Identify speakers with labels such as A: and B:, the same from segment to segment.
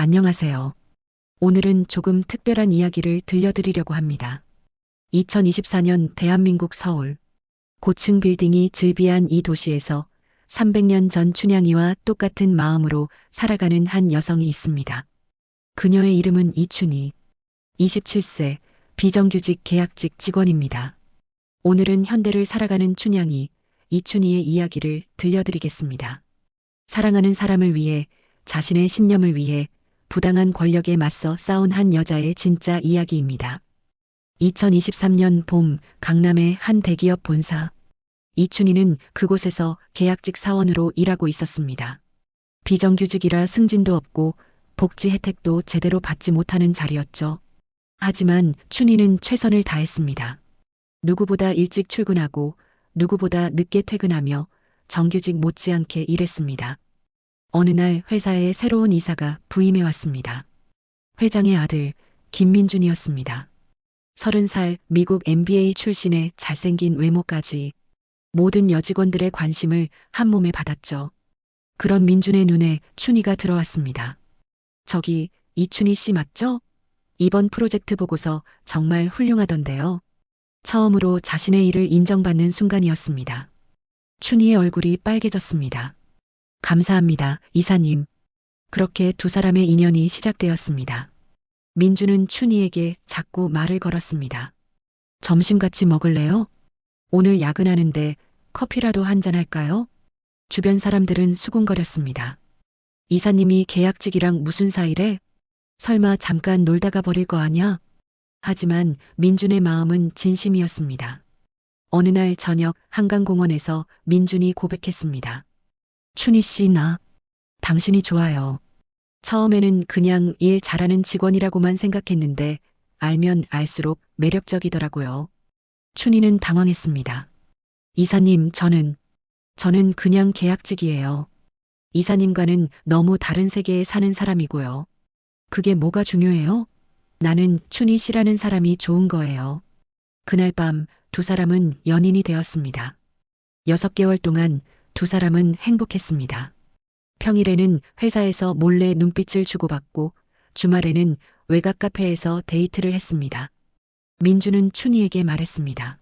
A: 안녕하세요. 오늘은 조금 특별한 이야기를 들려드리려고 합니다. 2024년 대한민국 서울. 고층 빌딩이 즐비한 이 도시에서 300년 전 춘향이와 똑같은 마음으로 살아가는 한 여성이 있습니다. 그녀의 이름은 이춘희. 27세, 비정규직 계약직 직원입니다. 오늘은 현대를 살아가는 춘향이, 이춘희의 이야기를 들려드리겠습니다. 사랑하는 사람을 위해, 자신의 신념을 위해 부당한 권력에 맞서 싸운 한 여자의 진짜 이야기입니다. 2023년 봄 강남의 한 대기업 본사. 이춘희는 그곳에서 계약직 사원으로 일하고 있었습니다. 비정규직이라 승진도 없고 복지 혜택도 제대로 받지 못하는 자리였죠. 하지만 춘희는 최선을 다했습니다. 누구보다 일찍 출근하고 누구보다 늦게 퇴근하며 정규직 못지않게 일했습니다. 어느 날 회사에 새로운 이사가 부임해 왔습니다. 회장의 아들 김민준이었습니다. 30살 미국 MBA 출신의 잘생긴 외모까지 모든 여직원들의 관심을 한 몸에 받았죠. 그런 민준의 눈에 춘희가 들어왔습니다. 저기 이춘희 씨 맞죠? 이번 프로젝트 보고서 정말 훌륭하던데요. 처음으로 자신의 일을 인정받는 순간이었습니다. 춘희의 얼굴이 빨개졌습니다. 감사합니다, 이사님. 그렇게 두 사람의 인연이 시작되었습니다. 민주는 춘희에게 자꾸 말을 걸었습니다. 점심 같이 먹을래요? 오늘 야근하는데 커피라도 한잔 할까요? 주변 사람들은 수군거렸습니다. 이사님이 계약직이랑 무슨 사이래? 설마 잠깐 놀다가 버릴 거 아냐? 하지만 민준의 마음은 진심이었습니다. 어느 날 저녁 한강공원에서 민준이 고백했습니다. 춘희 씨, 당신이 좋아요. 처음에는 그냥 일 잘하는 직원이라고만 생각했는데 알면 알수록 매력적이더라고요. 춘희는 당황했습니다. 이사님, 저는 그냥 계약직이에요. 이사님과는 너무 다른 세계에 사는 사람이고요. 그게 뭐가 중요해요? 나는 춘희 씨라는 사람이 좋은 거예요. 그날 밤 두 사람은 연인이 되었습니다. 6개월 동안 두 사람은 행복했습니다. 평일에는 회사에서 몰래 눈빛을 주고받고 주말에는 외곽 카페에서 데이트를 했습니다. 민주는 춘희에게 말했습니다.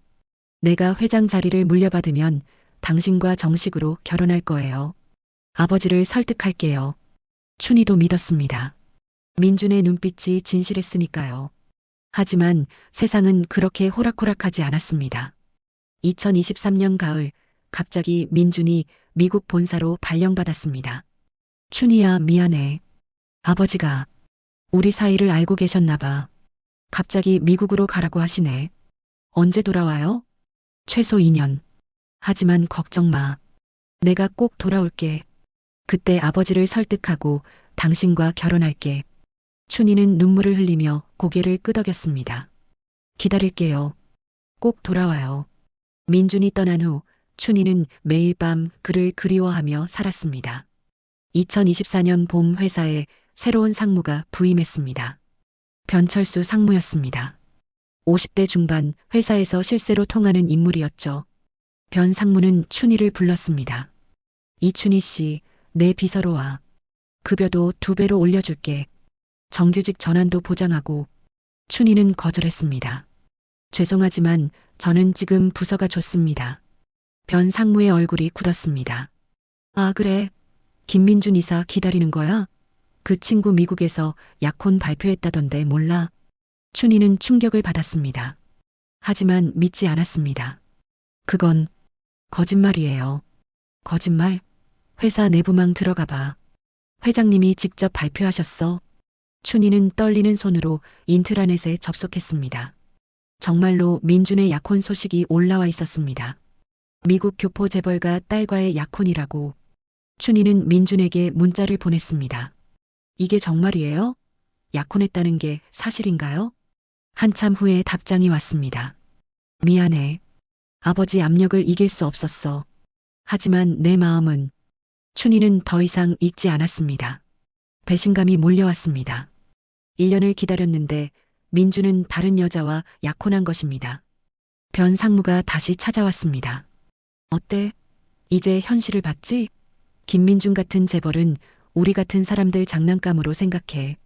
A: 내가 회장 자리를 물려받으면 당신과 정식으로 결혼할 거예요. 아버지를 설득할게요. 춘희도 믿었습니다. 민준의 눈빛이 진실했으니까요. 하지만 세상은 그렇게 호락호락하지 않았습니다. 2023년 가을, 갑자기 민준이 미국 본사로 발령받았습니다. 춘희야, 미안해. 아버지가 우리 사이를 알고 계셨나 봐. 갑자기 미국으로 가라고 하시네. 언제 돌아와요? 최소 2년. 하지만 걱정 마. 내가 꼭 돌아올게. 그때 아버지를 설득하고 당신과 결혼할게. 춘희는 눈물을 흘리며 고개를 끄덕였습니다. 기다릴게요. 꼭 돌아와요. 민준이 떠난 후 춘희는 매일 밤 그를 그리워하며 살았습니다. 2024년 봄 회사에 새로운 상무가 부임했습니다. 변철수 상무였습니다. 50대 중반 회사에서 실세로 통하는 인물이었죠. 변 상무는 춘희를 불렀습니다. 이춘희 씨, 내 비서로 와. 급여도 2배로 올려줄게. 정규직 전환도 보장하고. 춘희는 거절했습니다. 죄송하지만 저는 지금 부서가 좋습니다. 변 상무의 얼굴이 굳었습니다. 아, 그래. 김민준 이사 기다리는 거야? 그 친구 미국에서 약혼 발표했다던데 몰라? 춘희는 충격을 받았습니다. 하지만 믿지 않았습니다. 그건 거짓말이에요. 거짓말? 회사 내부망 들어가 봐. 회장님이 직접 발표하셨어. 춘희는 떨리는 손으로 인트라넷에 접속했습니다. 정말로 민준의 약혼 소식이 올라와 있었습니다. 미국 교포 재벌가 딸과의 약혼이라고. 춘희는 민준에게 문자를 보냈습니다. 이게 정말이에요? 약혼했다는 게 사실인가요? 한참 후에 답장이 왔습니다. 미안해. 아버지 압력을 이길 수 없었어. 하지만 내 마음은. 춘희는 더 이상 읽지 않았습니다. 배신감이 몰려왔습니다. 1년을 기다렸는데 민주는 다른 여자와 약혼한 것입니다. 변 상무가 다시 찾아왔습니다. 어때? 이제 현실을 봤지? 김민준 같은 재벌은 우리 같은 사람들 장난감으로 생각해.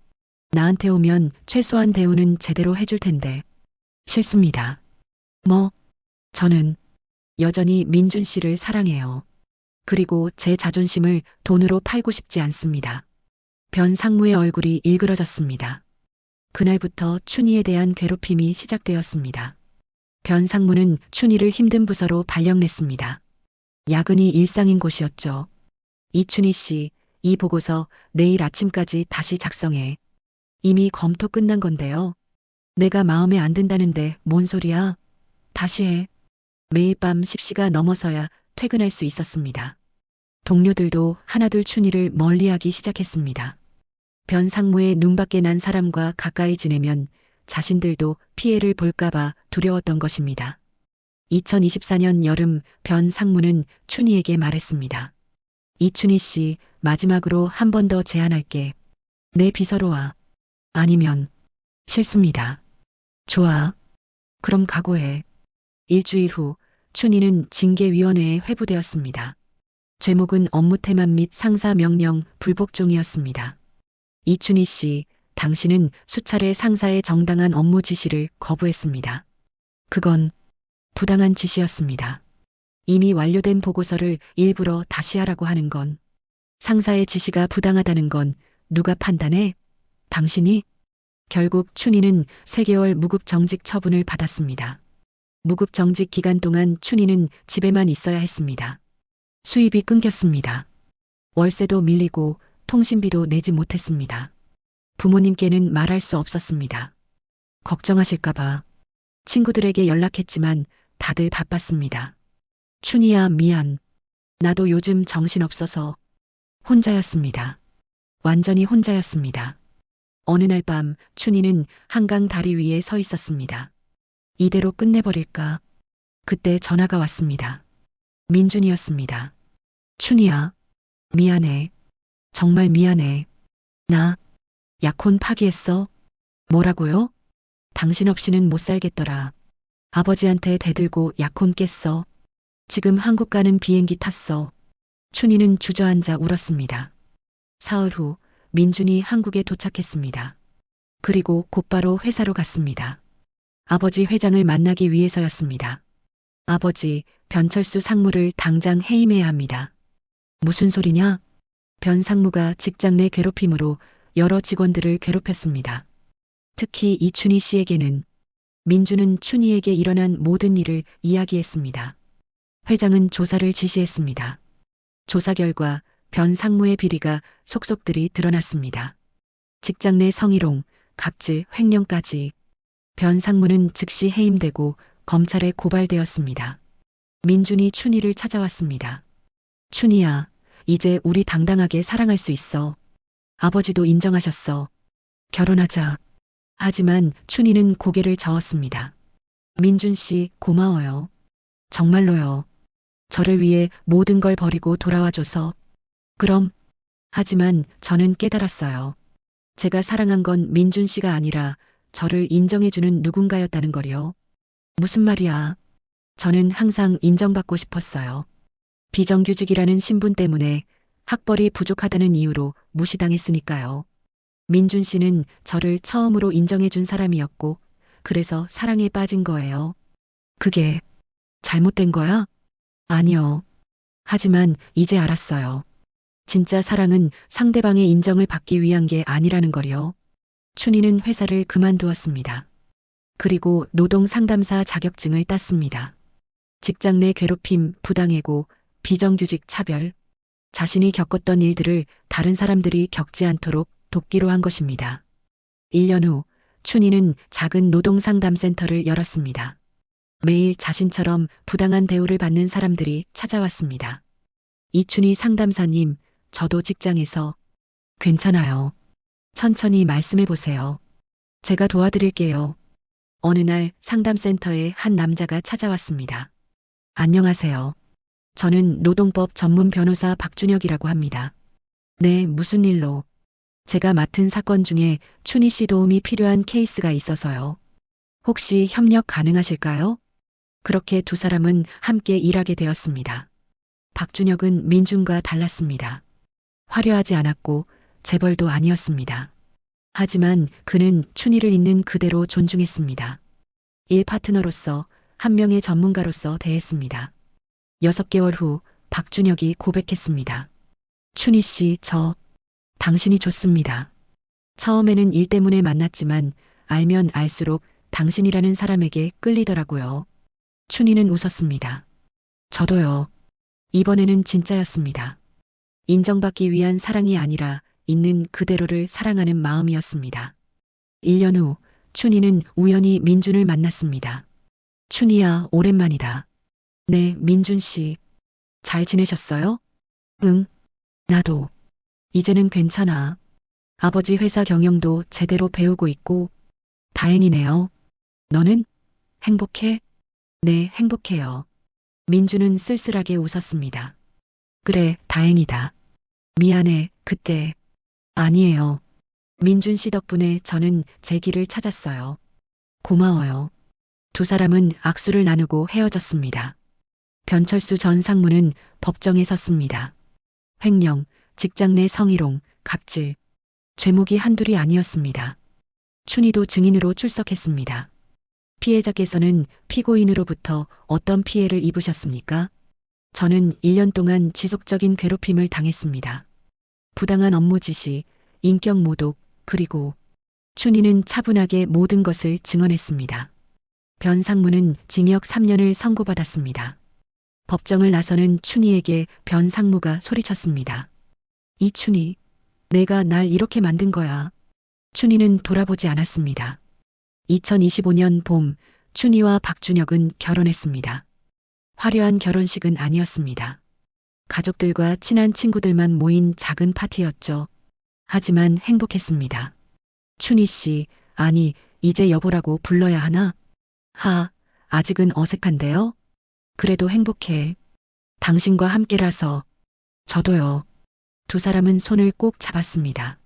A: 나한테 오면 최소한 대우는 제대로 해줄 텐데. 싫습니다. 뭐, 저는 여전히 민준 씨를 사랑해요. 그리고 제 자존심을 돈으로 팔고 싶지 않습니다. 변 상무의 얼굴이 일그러졌습니다. 그날부터 춘희에 대한 괴롭힘이 시작되었습니다. 변 상무는 춘희를 힘든 부서로 발령냈습니다. 야근이 일상인 곳이었죠. 이춘희 씨, 이 보고서 내일 아침까지 다시 작성해. 이미 검토 끝난 건데요. 내가 마음에 안 든다는데 뭔 소리야? 다시 해. 매일 밤 10시가 넘어서야 퇴근할 수 있었습니다. 동료들도 하나둘 춘희를 멀리하기 시작했습니다. 변 상무의 눈밖에 난 사람과 가까이 지내면 자신들도 피해를 볼까봐 두려웠던 것입니다. 2024년 여름 변 상무는 춘희에게 말했습니다. 이춘희 씨, 마지막으로 한 번 더 제안할게. 내 비서로 와. 아니면 싫습니다. 좋아. 그럼 각오해. 일주일 후 춘희는 징계위원회에 회부되었습니다. 죄목은 업무 태만 및 상사 명령 불복종이었습니다. 이춘희 씨, 당신은 수차례 상사의 정당한 업무 지시를 거부했습니다. 그건 부당한 지시였습니다. 이미 완료된 보고서를 일부러 다시 하라고 하는 건, 상사의 지시가 부당하다는 건 누가 판단해? 당신이? 결국 춘희는 3개월 무급 정직 처분을 받았습니다. 무급 정직 기간 동안 춘희는 집에만 있어야 했습니다. 수입이 끊겼습니다. 월세도 밀리고 통신비도 내지 못했습니다. 부모님께는 말할 수 없었습니다. 걱정하실까봐 친구들에게 연락했지만 다들 바빴습니다. 춘희야, 미안. 나도 요즘 정신없어서 혼자였습니다. 완전히 혼자였습니다. 어느 날 밤 춘희는 한강 다리 위에 서 있었습니다. 이대로 끝내버릴까? 그때 전화가 왔습니다. 민준이었습니다. 춘희야, 미안해. 정말 미안해. 나 약혼 파기했어. 뭐라고요? 당신 없이는 못 살겠더라. 아버지한테 대들고 약혼 깼어. 지금 한국 가는 비행기 탔어. 춘희는 주저앉아 울었습니다. 사흘 후 민준이 한국에 도착했습니다. 그리고 곧바로 회사로 갔습니다. 아버지 회장을 만나기 위해서였습니다. 아버지, 변철수 상무를 당장 해임해야 합니다. 무슨 소리냐? 변 상무가 직장 내 괴롭힘으로 여러 직원들을 괴롭혔습니다. 특히 이춘희 씨에게는. 민주는 춘희에게 일어난 모든 일을 이야기했습니다. 회장은 조사를 지시했습니다. 조사 결과 변 상무의 비리가 속속들이 드러났습니다. 직장 내 성희롱, 갑질, 횡령까지. 변 상무는 즉시 해임되고 검찰에 고발되었습니다. 민준이 춘희를 찾아왔습니다. 춘희야, 이제 우리 당당하게 사랑할 수 있어. 아버지도 인정하셨어. 결혼하자. 하지만 춘희는 고개를 저었습니다. 민준 씨, 고마워요. 정말로요. 저를 위해 모든 걸 버리고 돌아와줘서. 그럼. 하지만 저는 깨달았어요. 제가 사랑한 건 민준 씨가 아니라 저를 인정해주는 누군가였다는 걸요. 무슨 말이야? 저는 항상 인정받고 싶었어요. 비정규직이라는 신분 때문에 학벌이 부족하다는 이유로 무시당했으니까요. 민준 씨는 저를 처음으로 인정해준 사람이었고, 그래서 사랑에 빠진 거예요. 그게 잘못된 거야? 아니요. 하지만 이제 알았어요. 진짜 사랑은 상대방의 인정을 받기 위한 게 아니라는 걸요. 춘희는 회사를 그만두었습니다. 그리고 노동 상담사 자격증을 땄습니다. 직장 내 괴롭힘, 부당해고, 비정규직 차별, 자신이 겪었던 일들을 다른 사람들이 겪지 않도록 돕기로 한 것입니다. 1년 후 춘희는 작은 노동상담센터를 열었습니다. 매일 자신처럼 부당한 대우를 받는 사람들이 찾아왔습니다. 이춘희 상담사님, 저도 직장에서. 괜찮아요. 천천히 말씀해 보세요. 제가 도와드릴게요. 어느 날 상담센터에 한 남자가 찾아왔습니다. 안녕하세요. 저는 노동법 전문 변호사 박준혁이라고 합니다. 네, 무슨 일로? 제가 맡은 사건 중에 춘희 씨 도움이 필요한 케이스가 있어서요. 혹시 협력 가능하실까요? 그렇게 두 사람은 함께 일하게 되었습니다. 박준혁은 민준과 달랐습니다. 화려하지 않았고 재벌도 아니었습니다. 하지만 그는 춘희를 있는 그대로 존중했습니다. 일 파트너로서 한 명의 전문가로서 대했습니다. 6개월 후 박준혁이 고백했습니다. 춘희 씨, 당신이 좋습니다. 처음에는 일 때문에 만났지만 알면 알수록 당신이라는 사람에게 끌리더라고요. 춘희는 웃었습니다. 저도요. 이번에는 진짜였습니다. 인정받기 위한 사랑이 아니라 있는 그대로를 사랑하는 마음이었습니다. 1년 후 춘희는 우연히 민준을 만났습니다. 춘희야, 오랜만이다. 네, 민준 씨. 잘 지내셨어요? 응, 나도. 이제는 괜찮아. 아버지 회사 경영도 제대로 배우고 있고 다행이네요. 너는? 행복해? 네, 행복해요. 민준은 쓸쓸하게 웃었습니다. 그래, 다행이다. 미안해, 그때. 아니에요. 민준 씨 덕분에 저는 제 길을 찾았어요. 고마워요. 두 사람은 악수를 나누고 헤어졌습니다. 변철수 전 상무는 법정에 섰습니다. 횡령, 직장 내 성희롱, 갑질. 죄목이 한둘이 아니었습니다. 춘희도 증인으로 출석했습니다. 피해자께서는 피고인으로부터 어떤 피해를 입으셨습니까? 저는 1년 동안 지속적인 괴롭힘을 당했습니다. 부당한 업무 지시, 인격 모독, 그리고 춘희는 차분하게 모든 것을 증언했습니다. 변 상무는 징역 3년을 선고받았습니다. 법정을 나서는 춘희에게 변 상무가 소리쳤습니다. 이춘희, 내가 날 이렇게 만든 거야. 춘희는 돌아보지 않았습니다. 2025년 봄, 춘희와 박준혁은 결혼했습니다. 화려한 결혼식은 아니었습니다. 가족들과 친한 친구들만 모인 작은 파티였죠. 하지만 행복했습니다. 춘희 씨, 아니, 이제 여보라고 불러야 하나? 아직은 어색한데요? 그래도 행복해. 당신과 함께라서. 저도요. 두 사람은 손을 꼭 잡았습니다.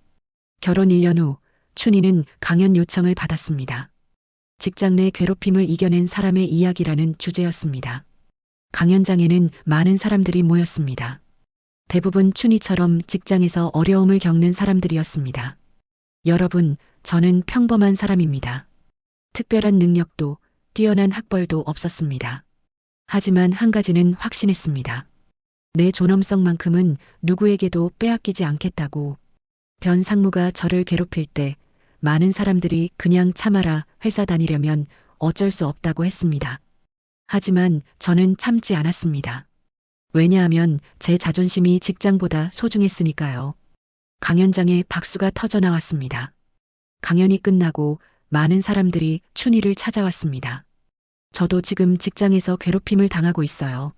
A: 결혼 1년 후, 춘희는 강연 요청을 받았습니다. 직장 내 괴롭힘을 이겨낸 사람의 이야기라는 주제였습니다. 강연장에는 많은 사람들이 모였습니다. 대부분 춘희처럼 직장에서 어려움을 겪는 사람들이었습니다. 여러분, 저는 평범한 사람입니다. 특별한 능력도 뛰어난 학벌도 없었습니다. 하지만 한 가지는 확신했습니다. 내 존엄성만큼은 누구에게도 빼앗기지 않겠다고. 변 상무가 저를 괴롭힐 때 많은 사람들이 그냥 참아라, 회사 다니려면 어쩔 수 없다고 했습니다. 하지만 저는 참지 않았습니다. 왜냐하면 제 자존심이 직장보다 소중했으니까요. 강연장에 박수가 터져 나왔습니다. 강연이 끝나고 많은 사람들이 춘희를 찾아왔습니다. 저도 지금 직장에서 괴롭힘을 당하고 있어요.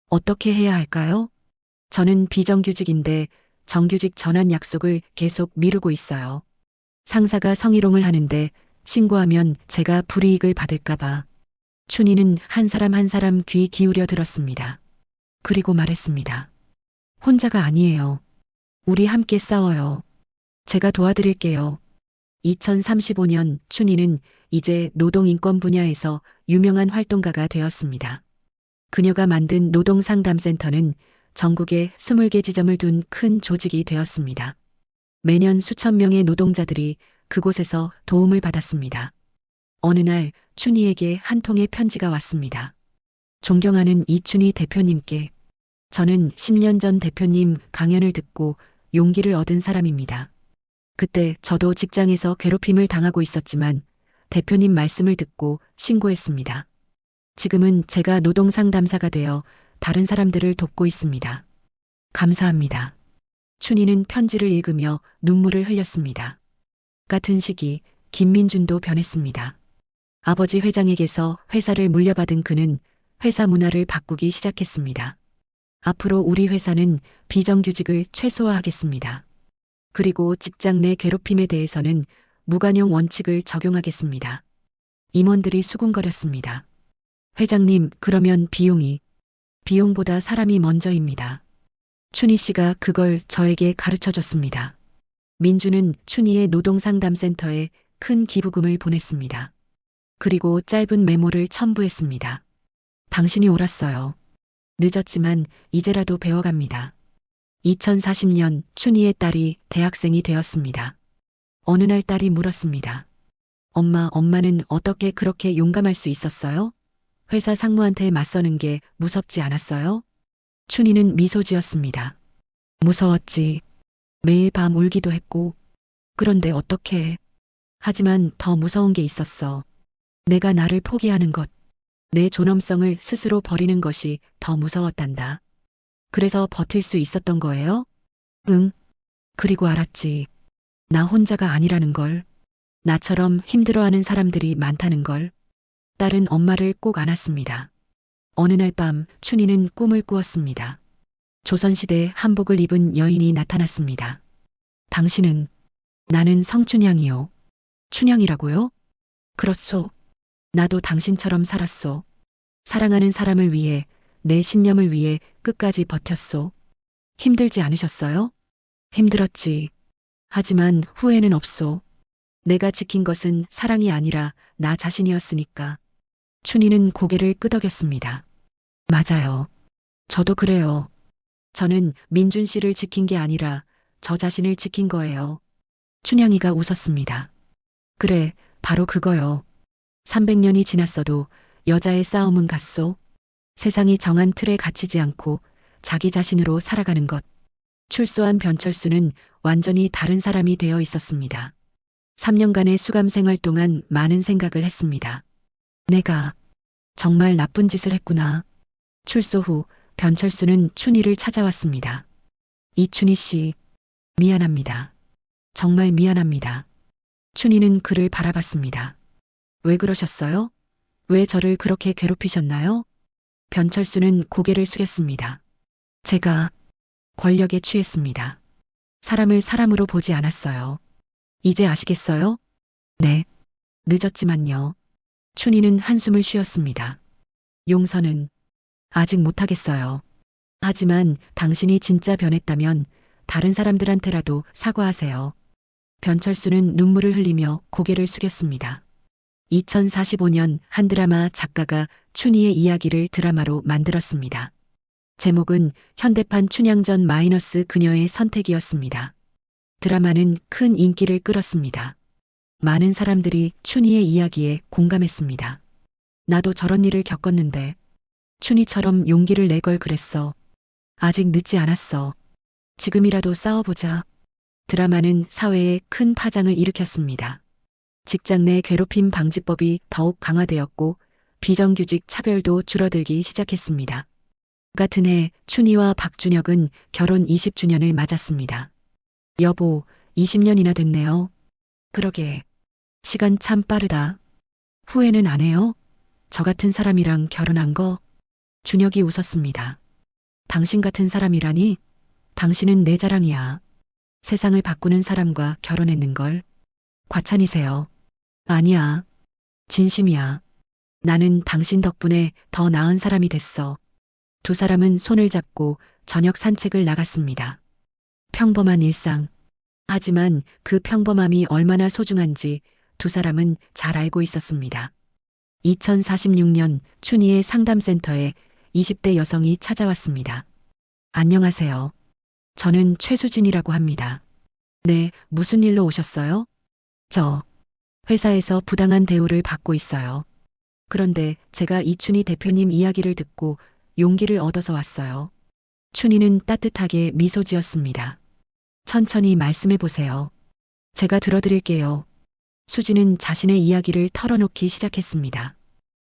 A: 어떻게 해야 할까요? 저는 비정규직인데 정규직 전환 약속을 계속 미루고 있어요. 상사가 성희롱을 하는데 신고하면 제가 불이익을 받을까봐. 춘희는 한 사람 한 사람 귀 기울여 들었습니다. 그리고 말했습니다. 혼자가 아니에요. 우리 함께 싸워요. 제가 도와드릴게요. 2035년 춘희는 이제 노동인권 분야에서 유명한 활동가가 되었습니다. 그녀가 만든 노동상담센터는 전국에 20개 지점을 둔 큰 조직이 되었습니다. 매년 수천 명의 노동자들이 그곳에서 도움을 받았습니다. 어느 날 춘희에게 한 통의 편지가 왔습니다. 존경하는 이춘희 대표님께. 저는 10년 전 대표님 강연을 듣고 용기를 얻은 사람입니다. 그때 저도 직장에서 괴롭힘을 당하고 있었지만 대표님 말씀을 듣고 신고했습니다. 지금은 제가 노동상담사가 되어 다른 사람들을 돕고 있습니다. 감사합니다. 춘희는 편지를 읽으며 눈물을 흘렸습니다. 같은 시기 김민준도 변했습니다. 아버지 회장에게서 회사를 물려받은 그는 회사 문화를 바꾸기 시작했습니다. 앞으로 우리 회사는 비정규직을 최소화하겠습니다. 그리고 직장 내 괴롭힘에 대해서는 무관용 원칙을 적용하겠습니다. 임원들이 수군거렸습니다. 회장님, 그러면 비용보다 사람이 먼저입니다. 춘희 씨가 그걸 저에게 가르쳐 줬습니다. 민주는 춘희의 노동상담센터에 큰 기부금을 보냈습니다. 그리고 짧은 메모를 첨부했습니다. 당신이 옳았어요. 늦었지만 이제라도 배워갑니다. 2040년 춘희의 딸이 대학생이 되었습니다. 어느 날 딸이 물었습니다. 엄마는 어떻게 그렇게 용감할 수 있었어요? 회사 상무한테 맞서는 게 무섭지 않았어요? 춘희는 미소 지었습니다. 무서웠지. 매일 밤 울기도 했고. 그런데 어떻게. 하지만 더 무서운 게 있었어. 내가 나를 포기하는 것. 내 존엄성을 스스로 버리는 것이 더 무서웠단다. 그래서 버틸 수 있었던 거예요? 응. 그리고 알았지. 나 혼자가 아니라는 걸. 나처럼 힘들어하는 사람들이 많다는 걸. 딸은 엄마를 꼭 안았습니다. 어느 날 밤 춘희는 꿈을 꾸었습니다. 조선시대 한복을 입은 여인이 나타났습니다. 당신은? 나는 성춘향이요. 춘향이라고요? 그렇소. 나도 당신처럼 살았소. 사랑하는 사람을 위해, 내 신념을 위해 끝까지 버텼소. 힘들지 않으셨어요? 힘들었지. 하지만 후회는 없소. 내가 지킨 것은 사랑이 아니라 나 자신이었으니까. 춘희는 고개를 끄덕였습니다. 맞아요. 저도 그래요. 저는 민준 씨를 지킨 게 아니라 저 자신을 지킨 거예요. 춘향이가 웃었습니다. 그래, 바로 그거요. 300년이 지났어도 여자의 싸움은 같소. 세상이 정한 틀에 갇히지 않고 자기 자신으로 살아가는 것. 출소한 변철수는 완전히 다른 사람이 되어 있었습니다. 3년간의 수감 생활 동안 많은 생각을 했습니다. 내가 정말 나쁜 짓을 했구나. 출소 후 변철수는 춘희를 찾아왔습니다. 이춘희 씨, 미안합니다. 정말 미안합니다. 춘희는 그를 바라봤습니다. 왜 그러셨어요? 왜 저를 그렇게 괴롭히셨나요? 변철수는 고개를 숙였습니다. 제가 권력에 취했습니다. 사람을 사람으로 보지 않았어요. 이제 아시겠어요? 네. 늦었지만요. 춘희는 한숨을 쉬었습니다. 용서는 아직 못하겠어요. 하지만 당신이 진짜 변했다면 다른 사람들한테라도 사과하세요. 변철수는 눈물을 흘리며 고개를 숙였습니다. 2045년 한 드라마 작가가 춘희의 이야기를 드라마로 만들었습니다. 제목은 현대판 춘향전 마이너스 그녀의 선택이었습니다. 드라마는 큰 인기를 끌었습니다. 많은 사람들이 춘희의 이야기에 공감했습니다. 나도 저런 일을 겪었는데 춘희처럼 용기를 낼 걸 그랬어. 아직 늦지 않았어. 지금이라도 싸워보자. 드라마는 사회에 큰 파장을 일으켰습니다. 직장 내 괴롭힘 방지법이 더욱 강화되었고 비정규직 차별도 줄어들기 시작했습니다. 같은 해 춘희와 박준혁은 결혼 20주년을 맞았습니다. 여보, 20년이나 됐네요. 그러게. 시간 참 빠르다. 후회는 안 해요? 저 같은 사람이랑 결혼한 거? 준혁이 웃었습니다. 당신 같은 사람이라니? 당신은 내 자랑이야. 세상을 바꾸는 사람과 결혼했는걸. 과찬이세요. 아니야. 진심이야. 나는 당신 덕분에 더 나은 사람이 됐어. 두 사람은 손을 잡고 저녁 산책을 나갔습니다. 평범한 일상. 하지만 그 평범함이 얼마나 소중한지 두 사람은 잘 알고 있었습니다. 2046년 춘희의 상담센터에 20대 여성이 찾아왔습니다. 안녕하세요. 저는 최수진이라고 합니다. 네, 무슨 일로 오셨어요? 저 회사에서 부당한 대우를 받고 있어요. 그런데 제가 이춘희 대표님 이야기를 듣고 용기를 얻어서 왔어요. 춘희는 따뜻하게 미소 지었습니다. 천천히 말씀해 보세요. 제가 들어드릴게요. 수지는 자신의 이야기를 털어놓기 시작했습니다.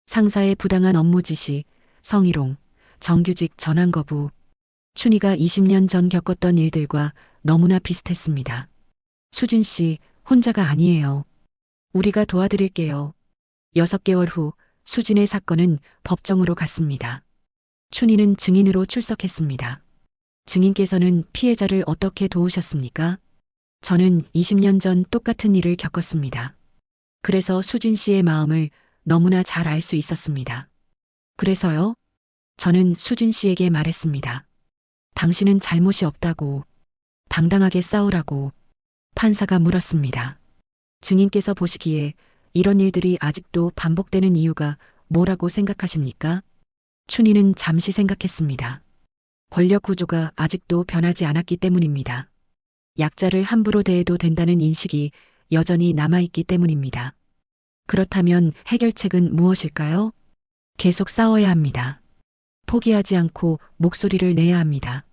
A: 상사의 부당한 업무 지시, 성희롱, 정규직 전환 거부. 춘희가 20년 전 겪었던 일들과 너무나 비슷했습니다. 수진 씨, 혼자가 아니에요. 우리가 도와드릴게요. 6개월 후 수진의 사건은 법정으로 갔습니다. 춘희는 증인으로 출석했습니다. 증인께서는 피해자를 어떻게 도우셨습니까? 저는 20년 전 똑같은 일을 겪었습니다. 그래서 수진 씨의 마음을 너무나 잘 알 수 있었습니다. 그래서요? 저는 수진 씨에게 말했습니다. 당신은 잘못이 없다고, 당당하게 싸우라고. 판사가 물었습니다. 증인께서 보시기에 이런 일들이 아직도 반복되는 이유가 뭐라고 생각하십니까? 춘희는 잠시 생각했습니다. 권력 구조가 아직도 변하지 않았기 때문입니다. 약자를 함부로 대해도 된다는 인식이 여전히 남아있기 때문입니다. 그렇다면 해결책은 무엇일까요? 계속 싸워야 합니다. 포기하지 않고 목소리를 내야 합니다.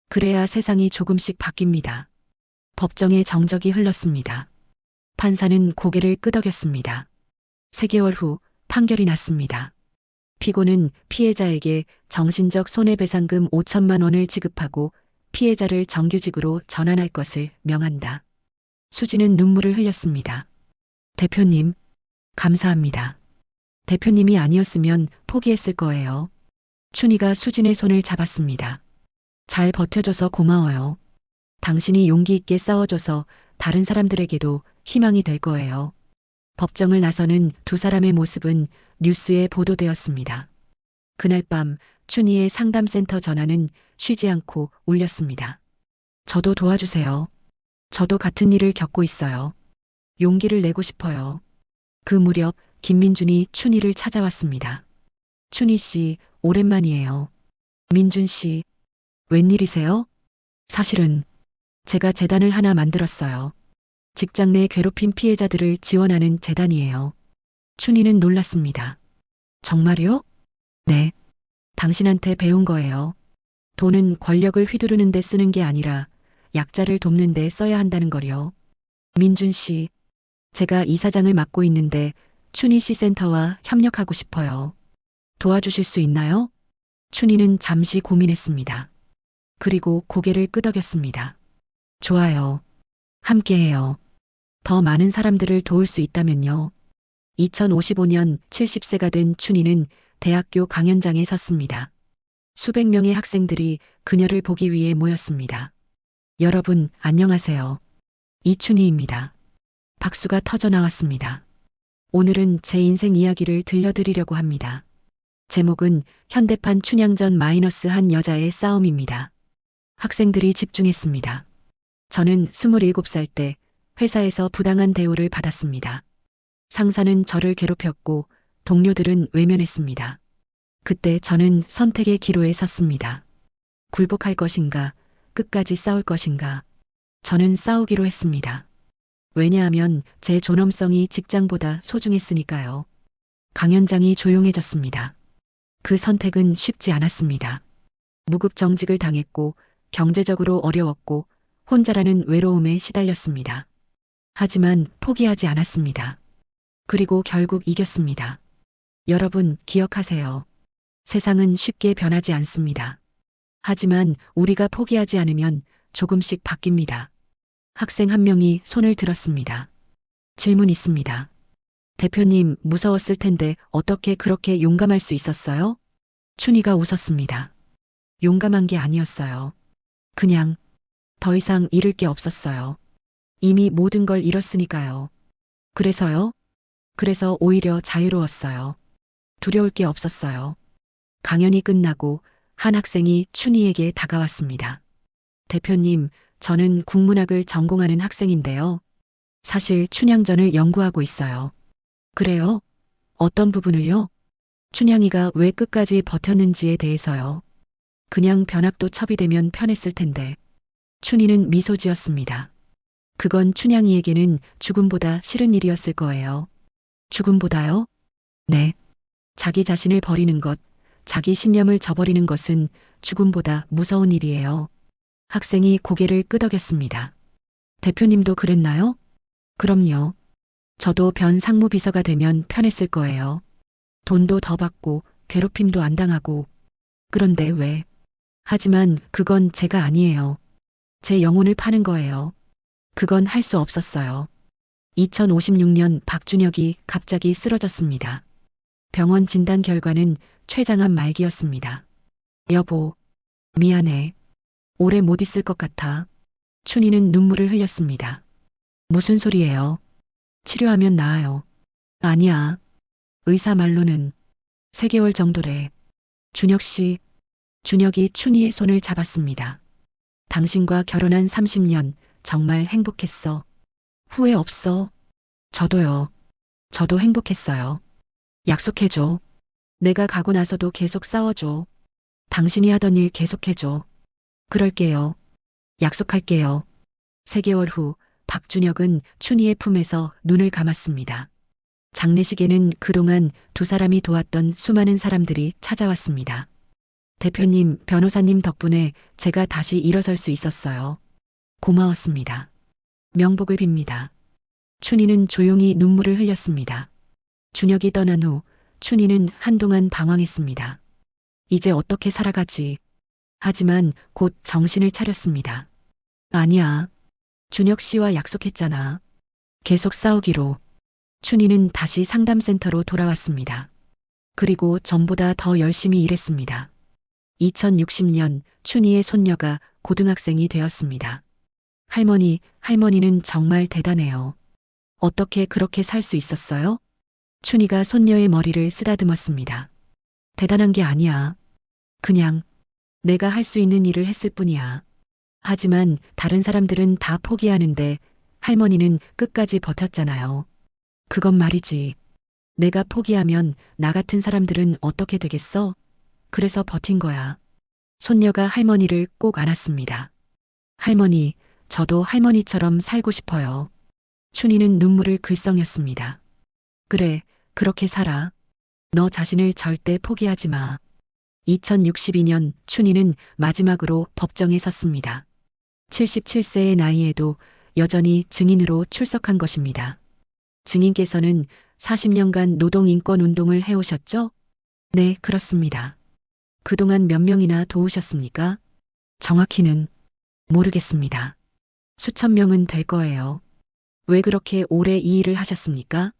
A: 그래야 세상이 조금씩 바뀝니다. 법정에 정적이 흘렀습니다. 판사는 고개를 끄덕였습니다. 3개월 후 판결이 났습니다. 피고는 피해자에게 정신적 손해배상금 5천만 원을 지급하고 피해자를 정규직으로 전환할 것을 명한다. 수지는 눈물을 흘렸습니다. 대표님, 감사합니다. 대표님이 아니었으면 포기했을 거예요. 춘희가 수진의 손을 잡았습니다. 잘 버텨줘서 고마워요. 당신이 용기 있게 싸워줘서 다른 사람들에게도 희망이 될 거예요. 법정을 나서는 두 사람의 모습은 뉴스에 보도되었습니다. 그날 밤 춘희의 상담센터 전화는 쉬지 않고 울렸습니다. 저도 도와주세요. 저도 같은 일을 겪고 있어요. 용기를 내고 싶어요. 그 무렵 김민준이 춘희를 찾아왔습니다. 춘희 씨, 오랜만이에요. 민준 씨, 웬일이세요? 사실은 제가 재단을 하나 만들었어요. 직장 내 괴롭힘 피해자들을 지원하는 재단이에요. 춘희는 놀랐습니다. 정말요? 네. 당신한테 배운 거예요. 돈은 권력을 휘두르는 데 쓰는 게 아니라 약자를 돕는 데 써야 한다는 거요. 민준 씨, 제가 이사장을 맡고 있는데 춘희 씨 센터와 협력하고 싶어요. 도와주실 수 있나요? 춘희는 잠시 고민했습니다. 그리고 고개를 끄덕였습니다. 좋아요. 함께해요. 더 많은 사람들을 도울 수 있다면요. 2055년 70세가 된 춘희는 대학교 강연장에 섰습니다. 수백 명의 학생들이 그녀를 보기 위해 모였습니다. 여러분, 안녕하세요. 이춘희입니다. 박수가 터져 나왔습니다. 오늘은 제 인생 이야기를 들려드리려고 합니다. 제목은 현대판 춘향전 마이너스 한 여자의 싸움입니다. 학생들이 집중했습니다. 저는 27살 때 회사에서 부당한 대우를 받았습니다. 상사는 저를 괴롭혔고 동료들은 외면했습니다. 그때 저는 선택의 기로에 섰습니다. 굴복할 것인가, 끝까지 싸울 것인가. 저는 싸우기로 했습니다. 왜냐하면 제 존엄성이 직장보다 소중했으니까요. 강연장이 조용해졌습니다. 그 선택은 쉽지 않았습니다. 무급정직을 당했고 경제적으로 어려웠고 혼자라는 외로움에 시달렸습니다. 하지만 포기하지 않았습니다. 그리고 결국 이겼습니다. 여러분, 기억하세요. 세상은 쉽게 변하지 않습니다. 하지만 우리가 포기하지 않으면 조금씩 바뀝니다. 학생 한 명이 손을 들었습니다. 질문 있습니다. 대표님, 무서웠을 텐데 어떻게 그렇게 용감할 수 있었어요? 춘희가 웃었습니다. 용감한 게 아니었어요. 그냥 더 이상 잃을 게 없었어요. 이미 모든 걸 잃었으니까요. 그래서요? 그래서 오히려 자유로웠어요. 두려울 게 없었어요. 강연이 끝나고 한 학생이 춘희에게 다가왔습니다. 대표님, 저는 국문학을 전공하는 학생인데요. 사실 춘향전을 연구하고 있어요. 그래요? 어떤 부분을요? 춘향이가 왜 끝까지 버텼는지에 대해서요. 그냥 변학도 첩이 되면 편했을 텐데. 춘희는 미소 지었습니다. 그건 춘향이에게는 죽음보다 싫은 일이었을 거예요. 죽음보다요? 네. 자기 자신을 버리는 것, 자기 신념을 저버리는 것은 죽음보다 무서운 일이에요. 학생이 고개를 끄덕였습니다. 대표님도 그랬나요? 그럼요. 저도 변 상무비서가 되면 편했을 거예요. 돈도 더 받고 괴롭힘도 안 당하고. 그런데 왜? 하지만 그건 제가 아니에요. 제 영혼을 파는 거예요. 그건 할 수 없었어요. 2056년 박준혁이 갑자기 쓰러졌습니다. 병원 진단 결과는 췌장암 말기였습니다. 여보, 미안해. 오래 못 있을 것 같아. 춘희는 눈물을 흘렸습니다. 무슨 소리예요? 치료하면 나아요. 아니야. 의사 말로는 3개월 정도래. 준혁 씨, 준혁이 춘희의 손을 잡았습니다. 당신과 결혼한 30년 정말 행복했어. 후회 없어. 저도요. 저도 행복했어요. 약속해줘. 내가 가고 나서도 계속 싸워줘. 당신이 하던 일 계속해줘. 그럴게요. 약속할게요. 3개월 후 박준혁은 춘희의 품에서 눈을 감았습니다. 장례식에는 그동안 두 사람이 도왔던 수많은 사람들이 찾아왔습니다. 대표님, 변호사님 덕분에 제가 다시 일어설 수 있었어요. 고마웠습니다. 명복을 빕니다. 춘희는 조용히 눈물을 흘렸습니다. 준혁이 떠난 후 춘희는 한동안 방황했습니다. 이제 어떻게 살아가지? 하지만 곧 정신을 차렸습니다. 아니야. 준혁 씨와 약속했잖아. 계속 싸우기로. 춘희는 다시 상담센터로 돌아왔습니다. 그리고 전보다 더 열심히 일했습니다. 2060년 춘희의 손녀가 고등학생이 되었습니다. 할머니는 정말 대단해요. 어떻게 그렇게 살 수 있었어요? 춘희가 손녀의 머리를 쓰다듬었습니다. 대단한 게 아니야. 그냥 내가 할 수 있는 일을 했을 뿐이야. 하지만 다른 사람들은 다 포기하는데 할머니는 끝까지 버텼잖아요. 그건 말이지. 내가 포기하면 나 같은 사람들은 어떻게 되겠어? 그래서 버틴 거야. 손녀가 할머니를 꼭 안았습니다. 할머니, 저도 할머니처럼 살고 싶어요. 춘희는 눈물을 글썽였습니다. 그래, 그렇게 살아. 너 자신을 절대 포기하지 마. 2062년 춘희는 마지막으로 법정에 섰습니다. 77세의 나이에도 여전히 증인으로 출석한 것입니다. 증인께서는 40년간 노동인권 운동을 해오셨죠? 네, 그렇습니다. 그동안 몇 명이나 도우셨습니까? 정확히는 모르겠습니다. 수천 명은 될 거예요. 왜 그렇게 오래 이 일을 하셨습니까?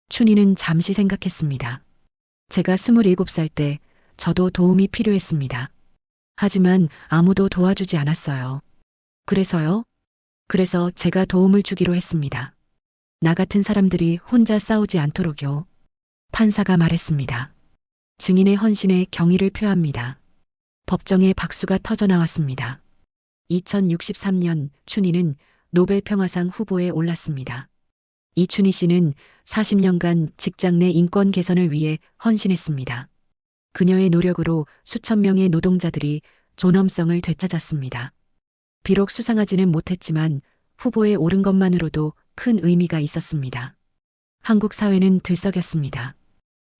A: 춘희는 잠시 생각했습니다. 제가 27살 때 저도 도움이 필요했습니다. 하지만 아무도 도와주지 않았어요. 그래서요? 그래서 제가 도움을 주기로 했습니다. 나 같은 사람들이 혼자 싸우지 않도록요. 판사가 말했습니다. 증인의 헌신에 경의를 표합니다. 법정에 박수가 터져 나왔습니다. 2063년 춘희는 노벨 평화상 후보에 올랐습니다. 이춘희 씨는 40년간 직장 내 인권 개선을 위해 헌신했습니다. 그녀의 노력으로 수천 명의 노동자들이 존엄성을 되찾았습니다. 비록 수상하지는 못했지만 후보에 오른 것만으로도 큰 의미가 있었습니다. 한국 사회는 들썩였습니다.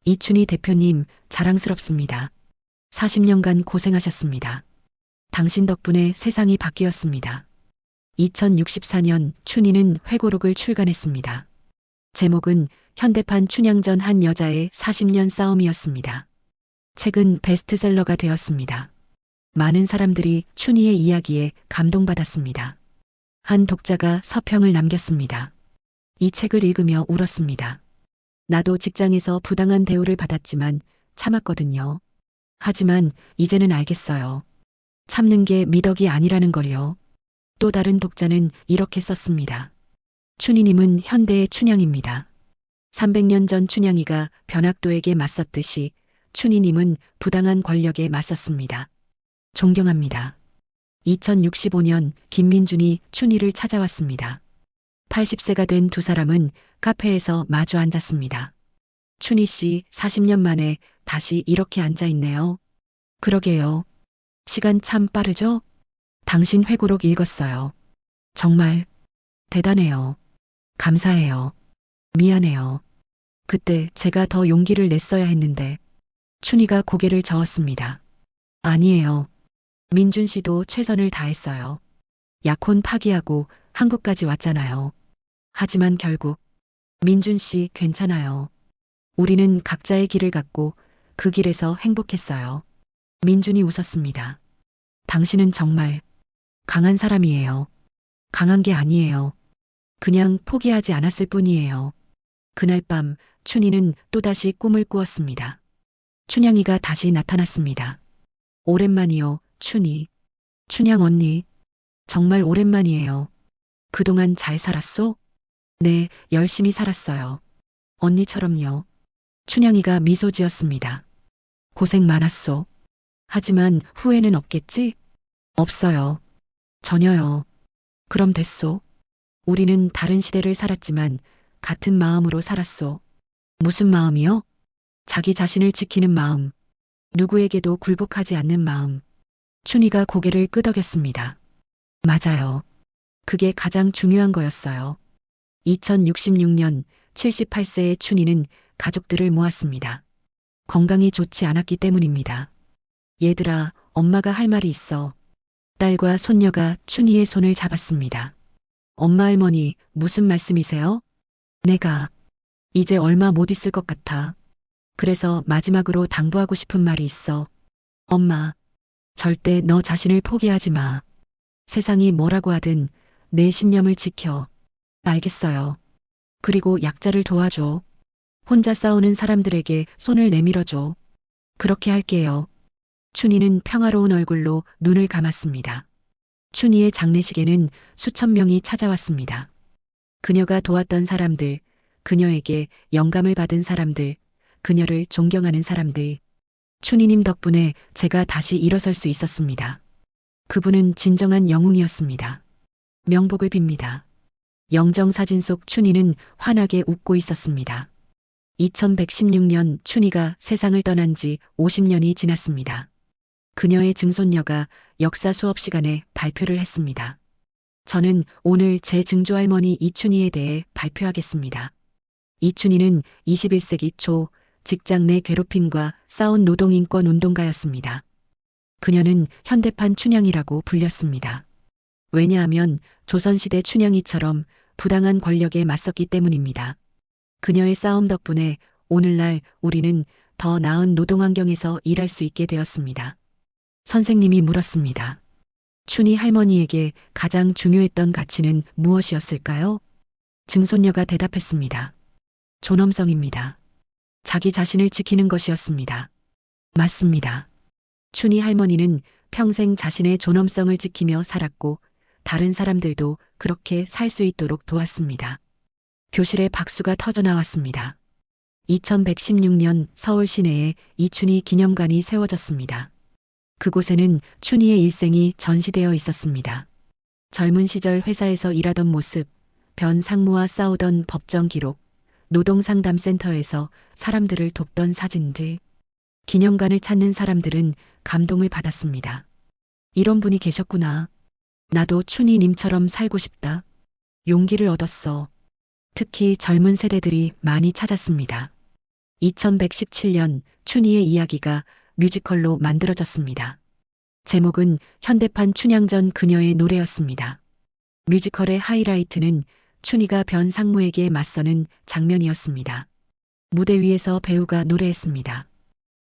A: 이춘희 대표님, 자랑스럽습니다. 40년간 고생하셨습니다. 당신 덕분에 세상이 바뀌었습니다. 2064년 춘희는 회고록을 출간했습니다. 제목은 현대판 춘향전 한 여자의 40년 싸움이었습니다. 책은 베스트셀러가 되었습니다. 많은 사람들이 춘희의 이야기에 감동받았습니다. 한 독자가 서평을 남겼습니다. 이 책을 읽으며 울었습니다. 나도 직장에서 부당한 대우를 받았지만 참았거든요. 하지만 이제는 알겠어요. 참는 게 미덕이 아니라는 걸요. 또 다른 독자는 이렇게 썼습니다. 춘희님은 현대의 춘향입니다. 300년 전 춘향이가 변학도에게 맞섰듯이 춘희님은 부당한 권력에 맞섰습니다. 존경합니다. 2065년 김민준이 춘희를 찾아왔습니다. 80세가 된 두 사람은 카페에서 마주 앉았습니다. 춘희 씨 40년 만에 다시 이렇게 앉아 있네요. 그러게요. 시간 참 빠르죠? 당신 회고록 읽었어요. 정말 대단해요. 감사해요. 미안해요. 그때 제가 더 용기를 냈어야 했는데. 춘희가 고개를 저었습니다. 아니에요. 민준 씨도 최선을 다했어요. 약혼 파기하고 한국까지 왔잖아요. 하지만 결국 민준 씨 괜찮아요. 우리는 각자의 길을 갔고 그 길에서 행복했어요. 민준이 웃었습니다. 당신은 정말 강한 사람이에요. 강한 게 아니에요. 그냥 포기하지 않았을 뿐이에요. 그날 밤 춘희는 또다시 꿈을 꾸었습니다. 춘향이가 다시 나타났습니다. 오랜만이요, 춘희. 춘향 언니. 정말 오랜만이에요. 그동안 잘 살았소? 네, 열심히 살았어요. 언니처럼요. 춘향이가 미소 지었습니다. 고생 많았소. 하지만 후회는 없겠지? 없어요. 전혀요. 그럼 됐소. 우리는 다른 시대를 살았지만 같은 마음으로 살았소. 무슨 마음이요? 자기 자신을 지키는 마음. 누구에게도 굴복하지 않는 마음. 춘희가 고개를 끄덕였습니다. 맞아요. 그게 가장 중요한 거였어요. 2066년 78세의 춘희는 가족들을 모았습니다. 건강이 좋지 않았기 때문입니다. 얘들아, 엄마가 할 말이 있어. 딸과 손녀가 춘희의 손을 잡았습니다. 엄마 할머니, 무슨 말씀이세요? 내가 이제 얼마 못 있을 것 같아. 그래서 마지막으로 당부하고 싶은 말이 있어. 엄마, 절대 너 자신을 포기하지 마. 세상이 뭐라고 하든 내 신념을 지켜. 알겠어요. 그리고 약자를 도와줘. 혼자 싸우는 사람들에게 손을 내밀어줘. 그렇게 할게요. 춘희는 평화로운 얼굴로 눈을 감았습니다. 춘희의 장례식에는 수천 명이 찾아왔습니다. 그녀가 도왔던 사람들, 그녀에게 영감을 받은 사람들, 그녀를 존경하는 사람들. 춘희님 덕분에 제가 다시 일어설 수 있었습니다. 그분은 진정한 영웅이었습니다. 명복을 빕니다. 영정사진 속 춘희는 환하게 웃고 있었습니다. 2116년 춘희가 세상을 떠난 지 50년이 지났습니다. 그녀의 증손녀가 역사 수업 시간에 발표를 했습니다. 저는 오늘 제 증조할머니 이춘희에 대해 발표하겠습니다. 이춘희는 21세기 초 직장 내 괴롭힘과 싸운 노동인권 운동가였습니다. 그녀는 현대판 춘향이라고 불렸습니다. 왜냐하면 조선시대 춘향이처럼 부당한 권력에 맞섰기 때문입니다. 그녀의 싸움 덕분에 오늘날 우리는 더 나은 노동 환경에서 일할 수 있게 되었습니다. 선생님이 물었습니다. 춘희 할머니에게 가장 중요했던 가치는 무엇이었을까요? 증손녀가 대답했습니다. 존엄성입니다. 자기 자신을 지키는 것이었습니다. 맞습니다. 춘희 할머니는 평생 자신의 존엄성을 지키며 살았고 다른 사람들도 그렇게 살 수 있도록 도왔습니다. 교실에 박수가 터져 나왔습니다. 2116년 서울 시내에 이춘희 기념관이 세워졌습니다. 그곳에는 춘희의 일생이 전시되어 있었습니다. 젊은 시절 회사에서 일하던 모습, 변 상무와 싸우던 법정 기록, 노동상담센터에서 사람들을 돕던 사진들. 기념관을 찾는 사람들은 감동을 받았습니다. 이런 분이 계셨구나. 나도 춘희님처럼 살고 싶다. 용기를 얻었어. 특히 젊은 세대들이 많이 찾았습니다. 2117년 춘희의 이야기가 뮤지컬로 만들어졌습니다. 제목은 현대판 춘향전 그녀의 노래였습니다. 뮤지컬의 하이라이트는 춘희가 변 상무에게 맞서는 장면이었습니다. 무대 위에서 배우가 노래했습니다.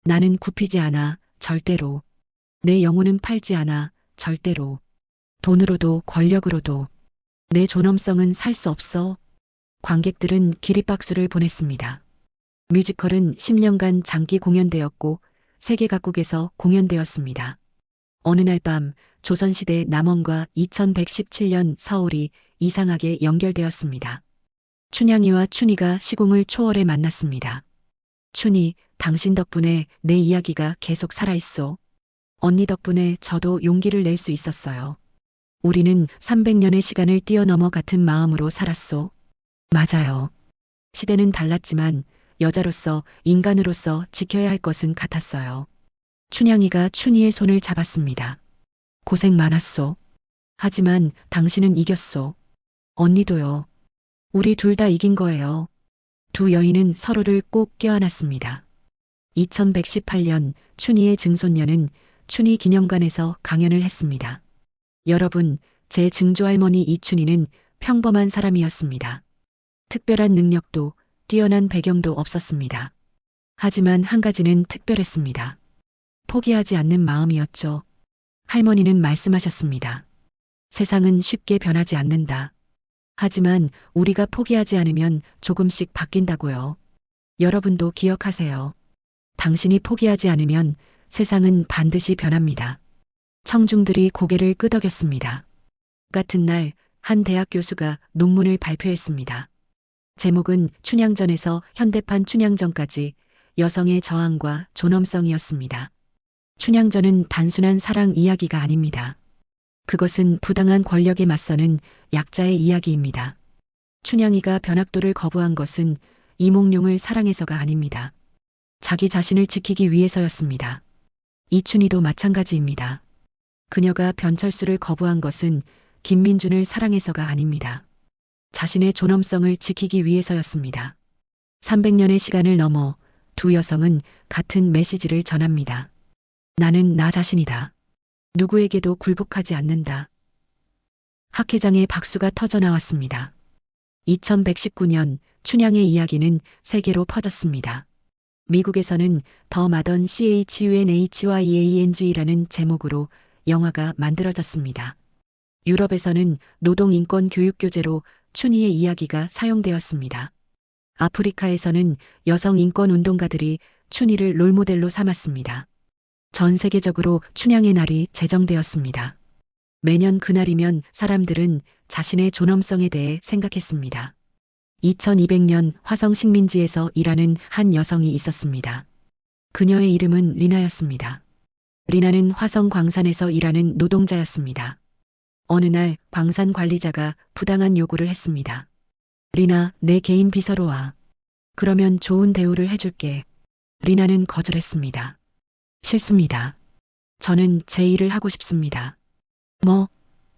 A: 나는 굽히지 않아, 절대로. 내 영혼은 팔지 않아, 절대로. 돈으로도 권력으로도. 내 존엄성은 살 수 없어. 관객들은 기립박수를 보냈습니다. 뮤지컬은 10년간 장기 공연되었고 세계 각국에서 공연되었습니다. 어느 날 밤 조선시대 남원과 2117년 서울이 이상하게 연결되었습니다. 춘향이와 춘희가 시공을 초월해 만났습니다. 춘희, 당신 덕분에 내 이야기가 계속 살아있어. 언니 덕분에 저도 용기를 낼 수 있었어요. 우리는 300년의 시간을 뛰어넘어 같은 마음으로 살았소. 맞아요. 시대는 달랐지만 여자로서 인간으로서 지켜야 할 것은 같았어요. 춘향이가 춘희의 손을 잡았습니다. 고생 많았소. 하지만 당신은 이겼소. 언니도요. 우리 둘 다 이긴 거예요. 두 여인은 서로를 꼭 껴안았습니다. 2118년 춘희의 증손녀는 춘희 기념관에서 강연을 했습니다. 여러분, 제 증조할머니 이춘희는 평범한 사람이었습니다. 특별한 능력도 뛰어난 배경도 없었습니다. 하지만 한 가지는 특별했습니다. 포기하지 않는 마음이었죠. 할머니는 말씀하셨습니다. 세상은 쉽게 변하지 않는다. 하지만 우리가 포기하지 않으면 조금씩 바뀐다고요. 여러분도 기억하세요. 당신이 포기하지 않으면 세상은 반드시 변합니다. 청중들이 고개를 끄덕였습니다. 같은 날 한 대학 교수가 논문을 발표했습니다. 제목은 춘향전에서 현대판 춘향전까지 여성의 저항과 존엄성이었습니다. 춘향전은 단순한 사랑 이야기가 아닙니다. 그것은 부당한 권력에 맞서는 약자의 이야기입니다. 춘향이가 변학도를 거부한 것은 이몽룡을 사랑해서가 아닙니다. 자기 자신을 지키기 위해서였습니다. 이춘희도 마찬가지입니다. 그녀가 변철수를 거부한 것은 김민준을 사랑해서가 아닙니다. 자신의 존엄성을 지키기 위해서였습니다. 300년의 시간을 넘어 두 여성은 같은 메시지를 전합니다. 나는 나 자신이다. 누구에게도 굴복하지 않는다. 학회장의 박수가 터져 나왔습니다. 2119년 춘향의 이야기는 세계로 퍼졌습니다. 미국에서는 더 마던 CHUNHYEANG라는 제목으로 영화가 만들어졌습니다. 유럽에서는 노동인권 교육교재로 춘희의 이야기가 사용되었습니다. 아프리카에서는 여성인권운동가들이 춘희를 롤모델로 삼았습니다. 전 세계적으로 춘향의 날이 제정되었습니다. 매년 그날이면 사람들은 자신의 존엄성에 대해 생각했습니다. 2200년 화성 식민지에서 일하는 한 여성이 있었습니다. 그녀의 이름은 리나였습니다. 리나는 화성 광산에서 일하는 노동자였습니다. 어느 날 광산 관리자가 부당한 요구를 했습니다. 리나, 내 개인 비서로 와. 그러면 좋은 대우를 해줄게. 리나는 거절했습니다. 싫습니다. 저는 제 일을 하고 싶습니다. 뭐,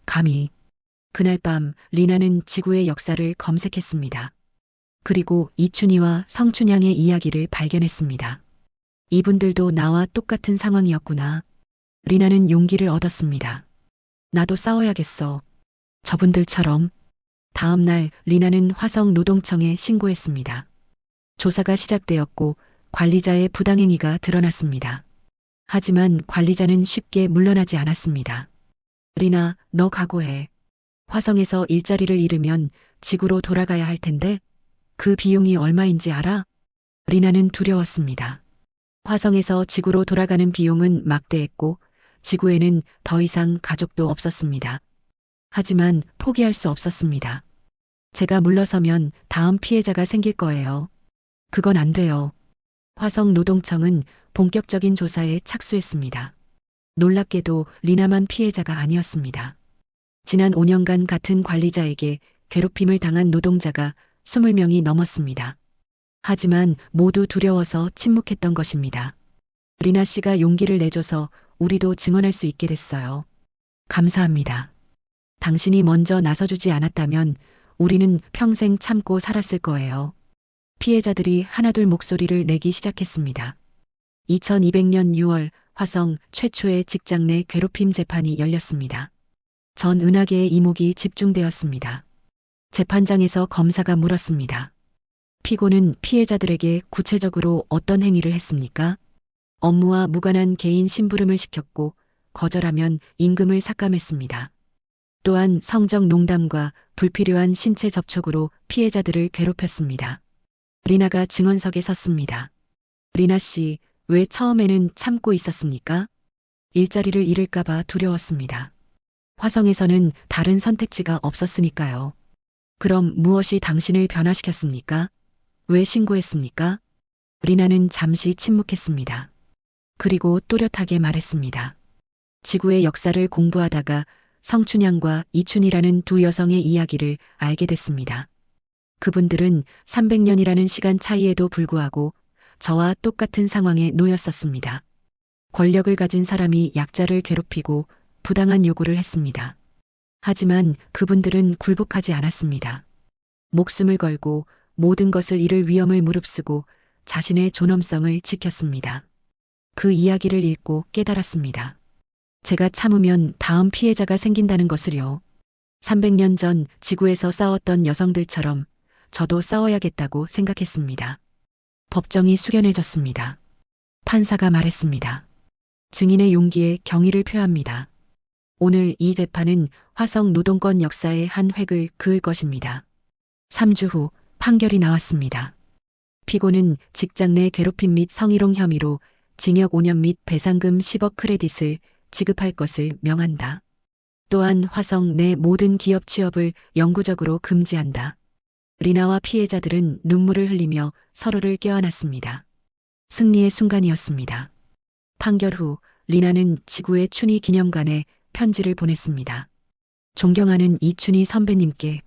A: 감히. 그날 밤 리나는 지구의 역사를 검색했습니다. 그리고 이춘희와 성춘향의 이야기를 발견했습니다. 이분들도 나와 똑같은 상황이었구나. 리나는 용기를 얻었습니다. 나도 싸워야겠어. 저분들처럼. 다음 날 리나는 화성 노동청에 신고했습니다. 조사가 시작되었고 관리자의 부당행위가 드러났습니다. 하지만 관리자는 쉽게 물러나지 않았습니다. 리나, 너 각오해. 화성에서 일자리를 잃으면 지구로 돌아가야 할 텐데 그 비용이 얼마인지 알아? 리나는 두려웠습니다. 화성에서 지구로 돌아가는 비용은 막대했고 지구에는 더 이상 가족도 없었습니다. 하지만 포기할 수 없었습니다. 제가 물러서면 다음 피해자가 생길 거예요. 그건 안 돼요. 화성 노동청은 본격적인 조사에 착수했습니다. 놀랍게도 리나만 피해자가 아니었습니다. 지난 5년간 같은 관리자에게 괴롭힘을 당한 노동자가 20명이 넘었습니다. 하지만 모두 두려워서 침묵했던 것입니다. 리나 씨가 용기를 내줘서 우리도 증언할 수 있게 됐어요. 감사합니다. 당신이 먼저 나서주지 않았다면 우리는 평생 참고 살았을 거예요. 피해자들이 하나둘 목소리를 내기 시작했습니다. 2200년 6월 화성 최초의 직장 내 괴롭힘 재판이 열렸습니다. 전 은하계의 이목이 집중되었습니다. 재판장에서 검사가 물었습니다. 피고는 피해자들에게 구체적으로 어떤 행위를 했습니까? 업무와 무관한 개인 심부름을 시켰고 거절하면 임금을 삭감했습니다. 또한 성적 농담과 불필요한 신체 접촉으로 피해자들을 괴롭혔습니다. 리나가 증언석에 섰습니다. 리나 씨, 왜 처음에는 참고 있었습니까? 일자리를 잃을까봐 두려웠습니다. 화성에서는 다른 선택지가 없었으니까요. 그럼 무엇이 당신을 변화시켰습니까? 왜 신고했습니까? 리나는 잠시 침묵했습니다. 그리고 또렷하게 말했습니다. 지구의 역사를 공부하다가 성춘향과 이춘희라는 두 여성의 이야기를 알게 됐습니다. 그분들은 300년이라는 시간 차이에도 불구하고 저와 똑같은 상황에 놓였었습니다. 권력을 가진 사람이 약자를 괴롭히고 부당한 요구를 했습니다. 하지만 그분들은 굴복하지 않았습니다. 목숨을 걸고 모든 것을 잃을 위험을 무릅쓰고 자신의 존엄성을 지켰습니다. 그 이야기를 읽고 깨달았습니다. 제가 참으면 다음 피해자가 생긴다는 것을요. 300년 전 지구에서 싸웠던 여성들처럼 저도 싸워야겠다고 생각했습니다. 법정이 숙연해졌습니다. 판사가 말했습니다. 증인의 용기에 경의를 표합니다. 오늘 이 재판은 화성 노동권 역사의 한 획을 그을 것입니다. 3주 후 판결이 나왔습니다. 피고는 직장 내 괴롭힘 및 성희롱 혐의로 징역 5년 및 배상금 10억 크레딧을 지급할 것을 명한다. 또한 화성 내 모든 기업 취업을 영구적으로 금지한다. 리나와 피해자들은 눈물을 흘리며 서로를 껴안았습니다. 승리의 순간이었습니다. 판결 후 리나는 지구의 춘희 기념관에 편지를 보냈습니다. 존경하는 이춘희 선배님께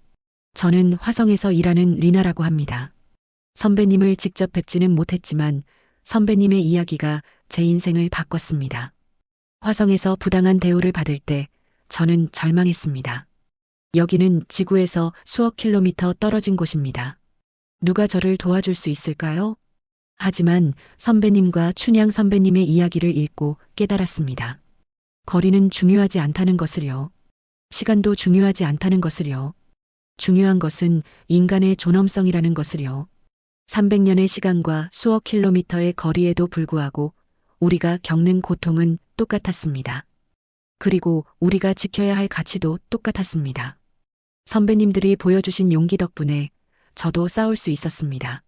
A: 저는 화성에서 일하는 리나라고 합니다. 선배님을 직접 뵙지는 못했지만 선배님의 이야기가 제 인생을 바꿨습니다. 화성에서 부당한 대우를 받을 때 저는 절망했습니다. 여기는 지구에서 수억 킬로미터 떨어진 곳입니다. 누가 저를 도와줄 수 있을까요? 하지만 선배님과 춘향 선배님의 이야기를 읽고 깨달았습니다. 거리는 중요하지 않다는 것을요. 시간도 중요하지 않다는 것을요. 중요한 것은 인간의 존엄성이라는 것을요. 300년의 시간과 수억 킬로미터의 거리에도 불구하고 우리가 겪는 고통은 똑같았습니다. 그리고 우리가 지켜야 할 가치도 똑같았습니다. 선배님들이 보여주신 용기 덕분에 저도 싸울 수 있었습니다.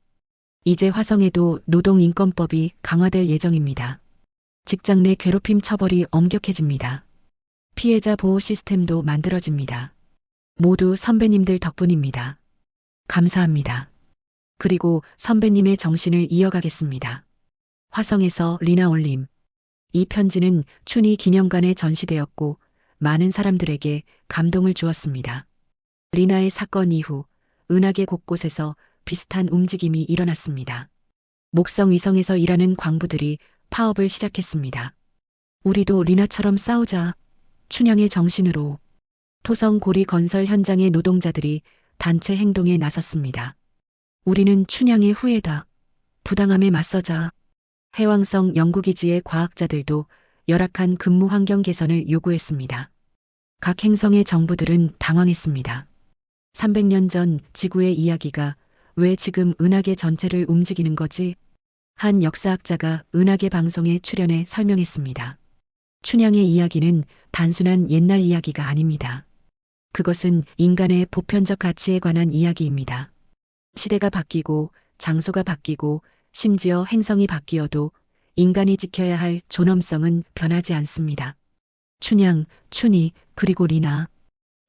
A: 이제 화성에도 노동인권법이 강화될 예정입니다. 직장 내 괴롭힘 처벌이 엄격해집니다. 피해자 보호 시스템도 만들어집니다. 모두 선배님들 덕분입니다. 감사합니다. 그리고 선배님의 정신을 이어가겠습니다. 화성에서 리나 올림. 이 편지는 춘희 기념관에 전시되었고 많은 사람들에게 감동을 주었습니다. 리나의 사건 이후 은하계 곳곳에서 비슷한 움직임이 일어났습니다. 목성 위성에서 일하는 광부들이 파업을 시작했습니다. 우리도 리나처럼 싸우자. 춘향의 정신으로. 토성 고리 건설 현장의 노동자들이 단체 행동에 나섰습니다. 우리는 춘향의 후예다. 부당함에 맞서자. 해왕성 연구기지의 과학자들도 열악한 근무 환경 개선을 요구했습니다. 각 행성의 정부들은 당황했습니다. 300년 전 지구의 이야기가 왜 지금 은하계 전체를 움직이는 거지? 한 역사학자가 은하계 방송에 출연해 설명했습니다. 춘향의 이야기는 단순한 옛날 이야기가 아닙니다. 그것은 인간의 보편적 가치에 관한 이야기입니다. 시대가 바뀌고 장소가 바뀌고 심지어 행성이 바뀌어도 인간이 지켜야 할 존엄성은 변하지 않습니다. 춘향, 춘희, 그리고 리나.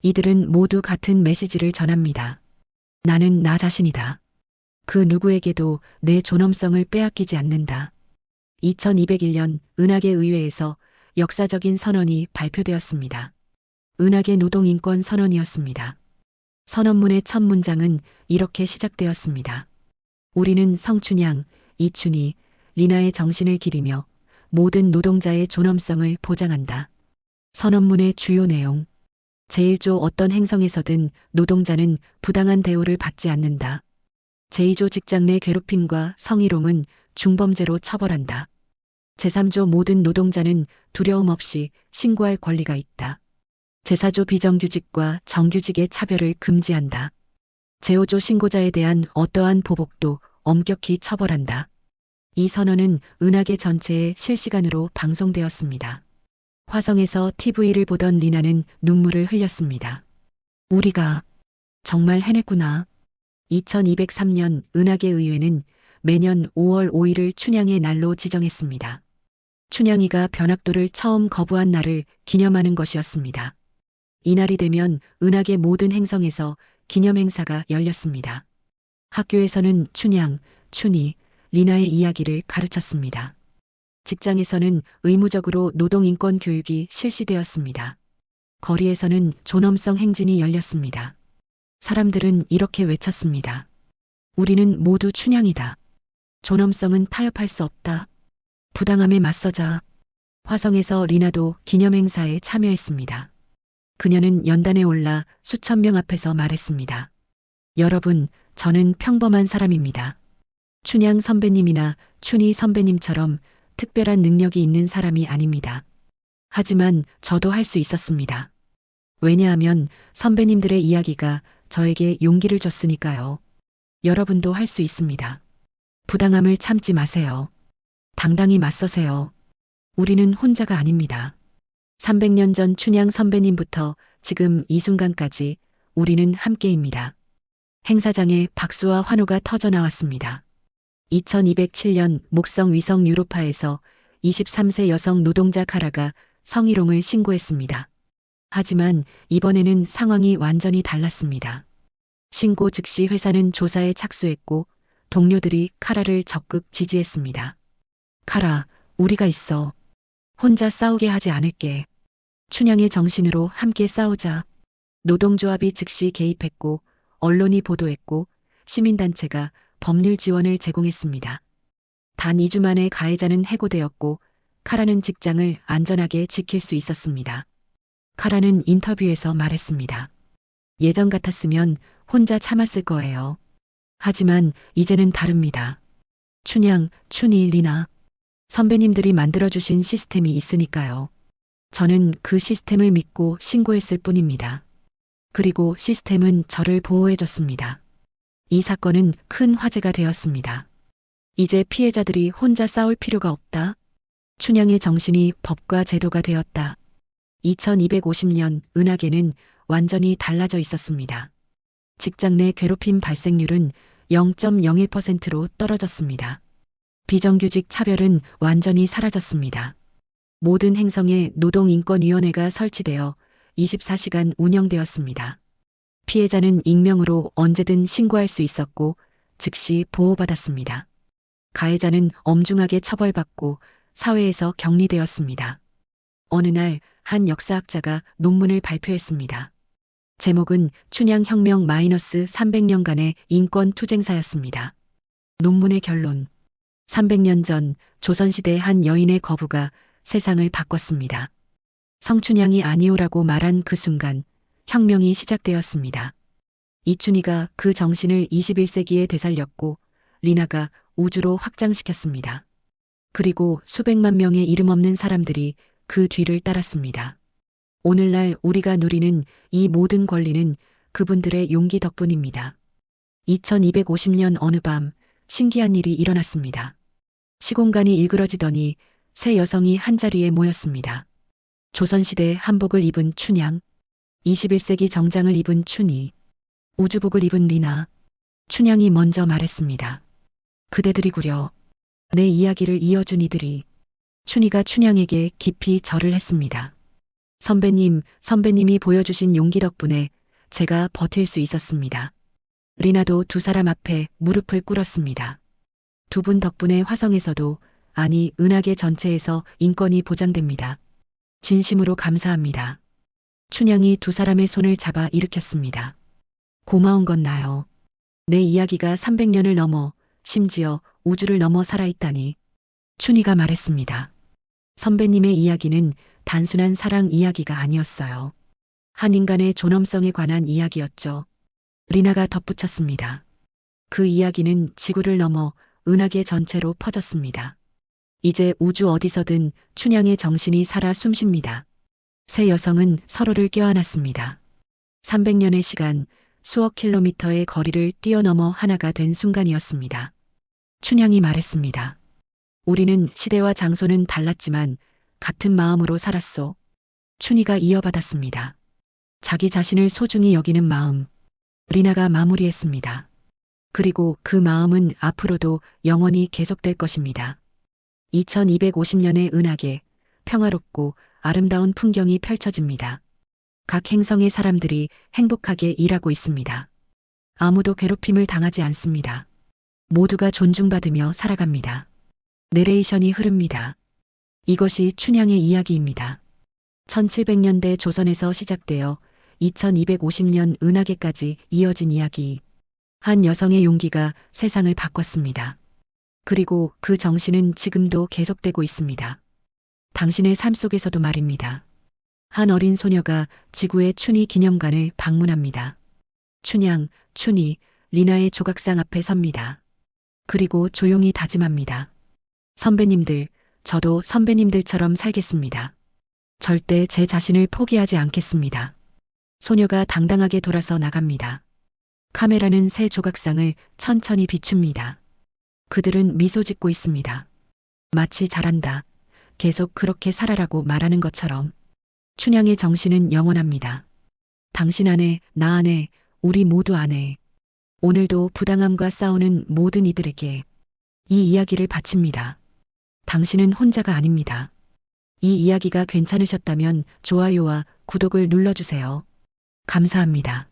A: 이들은 모두 같은 메시지를 전합니다. 나는 나 자신이다. 그 누구에게도 내 존엄성을 빼앗기지 않는다. 2201년 은하계 의회에서 역사적인 선언이 발표되었습니다. 은하계 노동인권 선언이었습니다. 선언문의 첫 문장은 이렇게 시작되었습니다. 우리는 성춘향, 이춘희, 리나의 정신을 기리며 모든 노동자의 존엄성을 보장한다. 선언문의 주요 내용. 제1조 어떤 행성에서든 노동자는 부당한 대우를 받지 않는다. 제2조 직장 내 괴롭힘과 성희롱은 중범죄로 처벌한다. 제3조 모든 노동자는 두려움 없이 신고할 권리가 있다. 제4조 비정규직과 정규직의 차별을 금지한다. 제5조 신고자에 대한 어떠한 보복도 엄격히 처벌한다. 이 선언은 은하계 전체에 실시간으로 방송되었습니다. 화성에서 TV를 보던 리나는 눈물을 흘렸습니다. 우리가 정말 해냈구나. 2203년 은하계 의회는 매년 5월 5일을 춘향의 날로 지정했습니다. 춘향이가 변학도를 처음 거부한 날을 기념하는 것이었습니다. 이날이 되면 은하계 모든 행성에서 기념 행사가 열렸습니다. 학교에서는 춘향, 춘희, 리나의 이야기를 가르쳤습니다. 직장에서는 의무적으로 노동인권 교육이 실시되었습니다. 거리에서는 존엄성 행진이 열렸습니다. 사람들은 이렇게 외쳤습니다. 우리는 모두 춘향이다. 존엄성은 타협할 수 없다. 부당함에 맞서자. 화성에서 리나도 기념행사에 참여했습니다. 그녀는 연단에 올라 수천 명 앞에서 말했습니다. 여러분, 저는 평범한 사람입니다. 춘향 선배님이나 춘희 선배님처럼 특별한 능력이 있는 사람이 아닙니다. 하지만 저도 할 수 있었습니다. 왜냐하면 선배님들의 이야기가 저에게 용기를 줬으니까요. 여러분도 할 수 있습니다. 부당함을 참지 마세요. 당당히 맞서세요. 우리는 혼자가 아닙니다. 300년 전 춘향 선배님부터 지금 이 순간까지 우리는 함께입니다. 행사장에 박수와 환호가 터져 나왔습니다. 2207년 목성 위성 유로파에서 23세 여성 노동자 카라가 성희롱을 신고했습니다. 하지만 이번에는 상황이 완전히 달랐습니다. 신고 즉시 회사는 조사에 착수했고 동료들이 카라를 적극 지지했습니다. 카라, 우리가 있어. 혼자 싸우게 하지 않을게. 춘향의 정신으로 함께 싸우자. 노동조합이 즉시 개입했고 언론이 보도했고 시민단체가 법률 지원을 제공했습니다. 단 2주 만에 가해자는 해고되었고 카라는 직장을 안전하게 지킬 수 있었습니다. 카라는 인터뷰에서 말했습니다. 예전 같았으면 혼자 참았을 거예요. 하지만 이제는 다릅니다. 춘향, 춘희, 리나. 선배님들이 만들어주신 시스템이 있으니까요. 저는 그 시스템을 믿고 신고했을 뿐입니다. 그리고 시스템은 저를 보호해줬습니다. 이 사건은 큰 화제가 되었습니다. 이제 피해자들이 혼자 싸울 필요가 없다. 춘향의 정신이 법과 제도가 되었다. 2250년 은하계는 완전히 달라져 있었습니다. 직장 내 괴롭힘 발생률은 0.01%로 떨어졌습니다. 비정규직 차별은 완전히 사라졌습니다. 모든 행성에 노동인권위원회가 설치되어 24시간 운영되었습니다. 피해자는 익명으로 언제든 신고할 수 있었고 즉시 보호받았습니다. 가해자는 엄중하게 처벌받고 사회에서 격리되었습니다. 어느 날 한 역사학자가 논문을 발표했습니다. 제목은 춘향혁명 -300년간의 인권투쟁사였습니다. 논문의 결론. 300년 전 조선시대 한 여인의 거부가 세상을 바꿨습니다. 성춘향이 아니오라고 말한 그 순간 혁명이 시작되었습니다. 이춘희가 그 정신을 21세기에 되살렸고 리나가 우주로 확장시켰습니다. 그리고 수백만 명의 이름 없는 사람들이 그 뒤를 따랐습니다. 오늘날 우리가 누리는 이 모든 권리는 그분들의 용기 덕분입니다. 2250년 어느 밤 신기한 일이 일어났습니다. 시공간이 일그러지더니 세 여성이 한자리에 모였습니다. 조선시대 한복을 입은 춘향, 21세기 정장을 입은 춘희, 우주복을 입은 리나. 춘향이 먼저 말했습니다. 그대들이구려. 내 이야기를 이어준 이들이. 춘희가 춘향에게 깊이 절을 했습니다. 선배님이 보여주신 용기 덕분에 제가 버틸 수 있었습니다. 리나도 두 사람 앞에 무릎을 꿇었습니다. 두 분 덕분에 화성에서도, 아니 은하계 전체에서 인권이 보장됩니다. 진심으로 감사합니다. 춘향이 두 사람의 손을 잡아 일으켰습니다. 고마운 건 나요. 내 이야기가 300년을 넘어 심지어 우주를 넘어 살아있다니. 춘희가 말했습니다. 선배님의 이야기는 단순한 사랑 이야기가 아니었어요. 한 인간의 존엄성에 관한 이야기였죠. 리나가 덧붙였습니다. 그 이야기는 지구를 넘어 은하계 전체로 퍼졌습니다. 이제 우주 어디서든 춘향의 정신이 살아 숨쉽니다. 세 여성은 서로를 껴안았습니다. 300년의 시간, 수억 킬로미터의 거리를 뛰어넘어 하나가 된 순간이었습니다. 춘향이 말했습니다. 우리는 시대와 장소는 달랐지만 같은 마음으로 살았소. 춘희가 이어받았습니다. 자기 자신을 소중히 여기는 마음. 리나가 마무리했습니다. 그리고 그 마음은 앞으로도 영원히 계속될 것입니다. 2250년의 은하계, 평화롭고 아름다운 풍경이 펼쳐집니다. 각 행성의 사람들이 행복하게 일하고 있습니다. 아무도 괴롭힘을 당하지 않습니다. 모두가 존중받으며 살아갑니다. 내레이션이 흐릅니다. 이것이 춘향의 이야기입니다. 1700년대 조선에서 시작되어 2250년 은하계까지 이어진 이야기. 한 여성의 용기가 세상을 바꿨습니다. 그리고 그 정신은 지금도 계속되고 있습니다. 당신의 삶 속에서도 말입니다. 한 어린 소녀가 지구의 춘희 기념관을 방문합니다. 춘향, 춘희, 리나의 조각상 앞에 섭니다. 그리고 조용히 다짐합니다. 선배님들, 저도 선배님들처럼 살겠습니다. 절대 제 자신을 포기하지 않겠습니다. 소녀가 당당하게 돌아서 나갑니다. 카메라는 새 조각상을 천천히 비춥니다. 그들은 미소 짓고 있습니다. 마치 잘한다. 계속 그렇게 살아라고 말하는 것처럼. 춘향의 정신은 영원합니다. 당신 안에, 나 안에, 우리 모두 안에. 오늘도 부당함과 싸우는 모든 이들에게 이 이야기를 바칩니다. 당신은 혼자가 아닙니다. 이 이야기가 괜찮으셨다면 좋아요와 구독을 눌러주세요. 감사합니다.